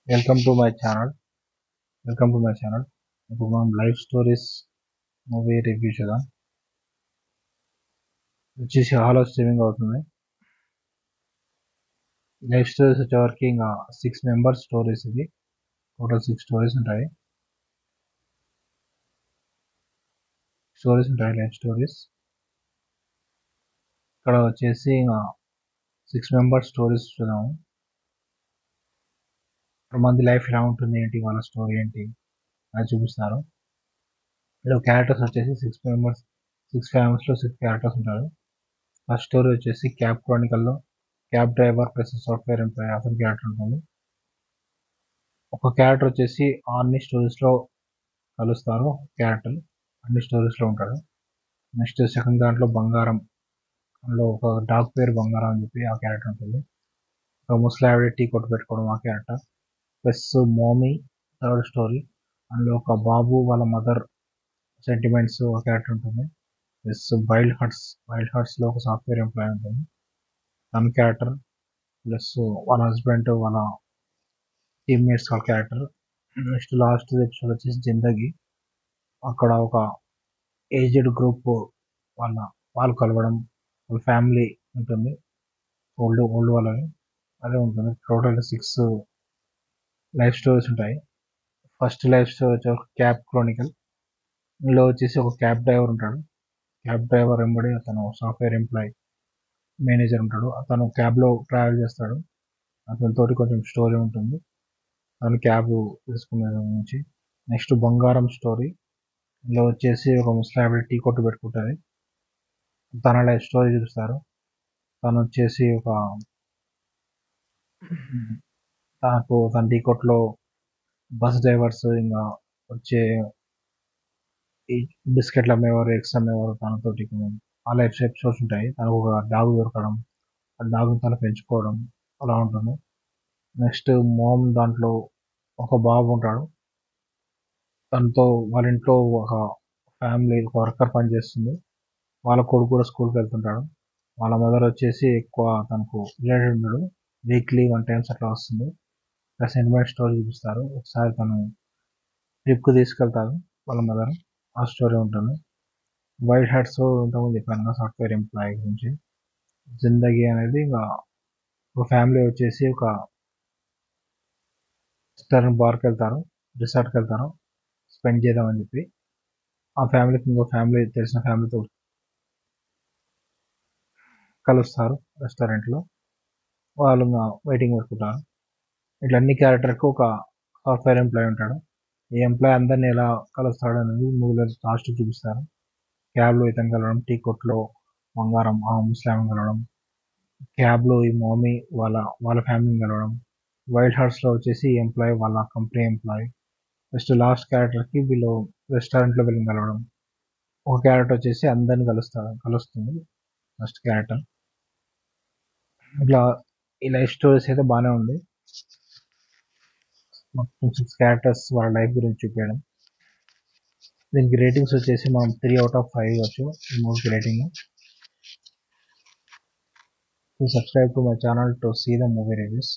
Welcome to my channel ఇప్పుడు మనం life stories movie review చేద్దాం. వచ్చేసి హాలో స్ట్రీమింగ్ అవుతుంది. లైఫ్ స్టోరీస్ వచ్చేవరకు ఇంకా 6 మెంబర్స్ స్టోరీస్. ఇది టోటల్ 6 స్టోరీస్ ఉంటాయి. లైఫ్ స్టోరీస్ ఇక్కడ వచ్చేసి ఇంకా 6 మెంబర్స్ స్టోరీస్ చూద్దాము. మంది లైఫ్ ఎలా ఉంటుంది, ఏంటి వాళ్ళ స్టోరీ ఏంటి అది చూపిస్తారు. ఇలా క్యారెక్టర్స్ వచ్చేసి 6 మెంబర్స్, 6 ఫ్యామిలీస్లో 6 క్యారెక్టర్స్ ఉంటారు. ఫస్ట్ స్టోరీ వచ్చేసి క్యాబ్ క్రానికల్లో cab driver plus software employee అతని క్యారెక్టర్ ఉంటుంది. ఒక క్యారెక్టర్ వచ్చేసి అన్ని స్టోరీస్లో కలుస్తారు. క్యారెక్టర్ అన్ని స్టోరీస్లో ఉంటాడు. నెక్స్ట్ సెకండ్ దాంట్లో బంగారం, అందులో ఒక డాగ్ పేరు బంగారం అని చెప్పి ఆ క్యారెక్టర్ ఉంటుంది. ఒక ముసలావిడ టీ కొట్టు పెట్టుకోవడం ఆ క్యారెక్టర్. ప్లస్ మోమీ థర్డ్ స్టోరీ, అందులో ఒక బాబు వాళ్ళ మదర్ సెంటిమెంట్స్ ఒక క్యారెక్టర్ ఉంటుంది. ప్లస్ వైల్డ్ హర్ట్స్లో ఒక సాఫ్ట్వేర్ ఎంప్లాయీ ఉంటుంది తన క్యారెక్టర్. ప్లస్ వాళ్ళ హస్బెండ్ వాళ్ళ టీమ్మేట్స్ వాళ్ళ క్యారెక్టర్. నెక్స్ట్ లాస్ట్ ఎపిసోడ్ వచ్చేసి జిందగీ, అక్కడ ఒక ఏజ్డ్ గ్రూప్ వాళ్ళు కలవడం, వాళ్ళ ఫ్యామిలీ ఉంటుంది, ఓల్డ్ వాళ్ళని అదే ఉంటుంది. టోటల్ 6 లైఫ్ స్టోరీస్ ఉంటాయి. ఫస్ట్ లైఫ్ స్టోరీ వచ్చి ఒక క్యాబ్ క్రానికల్. ఇందులో వచ్చేసి ఒక క్యాబ్ డ్రైవర్ ఉంటాడు. క్యాబ్ డ్రైవర్ వెంబడి అతను సాఫ్ట్వేర్ ఎంప్లాయీ మేనేజర్ ఉంటాడు. అతను క్యాబ్లో ట్రావెల్ చేస్తాడు. అతనితోటి కొంచెం స్టోరీ ఉంటుంది అతను క్యాబ్ తీసుకునే నుంచి. నెక్స్ట్ బంగారం స్టోరీ, ఇందులో వచ్చేసి ఒక ముస్లావిడ టీ కొట్టు పెట్టుకుంటుంది. తన లైఫ్ స్టోరీ చూపిస్తారు. తను వచ్చేసి తన టీ కొట్లో బస్ డ్రైవర్స్ ఇంకా వచ్చే ఈ బిస్కెట్లు అమ్మేవారు, ఎగ్స్ అమ్మేవారు తనతోటి ఆ లైఫ్ ఎపిసోడ్స్ ఉంటాయి. తనకు ఒక డాగ్ దొరకడం, ఆ డాగ్ తను పెంచుకోవడం అలా ఉంటుంది. నెక్స్ట్ మోమ్ దాంట్లో ఒక బాబు ఉంటాడు. తనతో వాళ్ళ ఇంట్లో ఒక ఫ్యామిలీ ఒక వర్కర్ పనిచేస్తుంది. వాళ్ళ కొడుకు కూడా స్కూల్కి వెళ్తుంటాడు. వాళ్ళ మదర్ వచ్చేసి ఎక్కువ తనకు రిలేటెడ్ ఉండడు, వీక్లీ 1 టైమ్స్ అట్లా వస్తుంది. ప్లస్ సెంటిమెంట్ స్టోరీ చూపిస్తారు. ఒకసారి తను ట్రిప్కి తీసుకెళ్తారు వాళ్ళ మదర్, ఆ స్టోరీ ఉంటుంది. వైల్డ్ హార్ట్స్ ఇంతకుముందు చెప్పాను సాఫ్ట్వేర్ ఎంప్లాయీ గురించి. జిందగీ అనేది ఇంకా ఒక ఫ్యామిలీ వచ్చేసి ఒక రిసార్ట్కి వెళ్తారు స్పెండ్ చేద్దామని చెప్పి. ఆ ఫ్యామిలీకి ఇంకో ఫ్యామిలీ తెలిసిన ఫ్యామిలీతో కలుస్తారు రెస్టారెంట్లో. వాళ్ళు వెయిటింగ్ పెట్టుకుంటారు. ఇట్లా అన్ని క్యారెక్టర్కి ఒక సాఫ్ట్వేర్ ఎంప్లాయీ ఉంటాడు. ఈ ఎంప్లాయీ అందరినీ ఎలా కలుస్తాడు అనేది మూవీలో లాస్ట్ చూపిస్తారు. క్యాబ్లో ఇతను కలవడం, టీ కొట్లో బంగారం ఆ ముస్లాం కలవడం, క్యాబ్లో ఈ మమ్మీ వాళ్ళ ఫ్యామిలీని కలవడం, వైల్డ్ హార్ట్స్లో వచ్చేసి ఈ ఎంప్లాయీ వాళ్ళ కంపెనీ ఎంప్లాయీ. నెక్స్ట్ లాస్ట్ క్యారెక్టర్కి వీళ్ళు రెస్టారెంట్లో వెళ్ళి కలవడం. ఒక క్యారెక్టర్ వచ్చేసి అందరిని కలుస్తుంది ఫస్ట్ క్యారెక్టర్. ఇట్లా ఈ లైఫ్ స్టోరీస్ అయితే బాగానే ఉంది. మొత్తం 6 క్యారెక్టర్స్ వాళ్ళ లైఫ్ గురించి చూపించడం. దీనికి రేటింగ్స్ వచ్చేసి మనం 3/5 ఇవ్వచ్చు ఈ మూవీకి rating. Subscribe to my channel to see the movie reviews.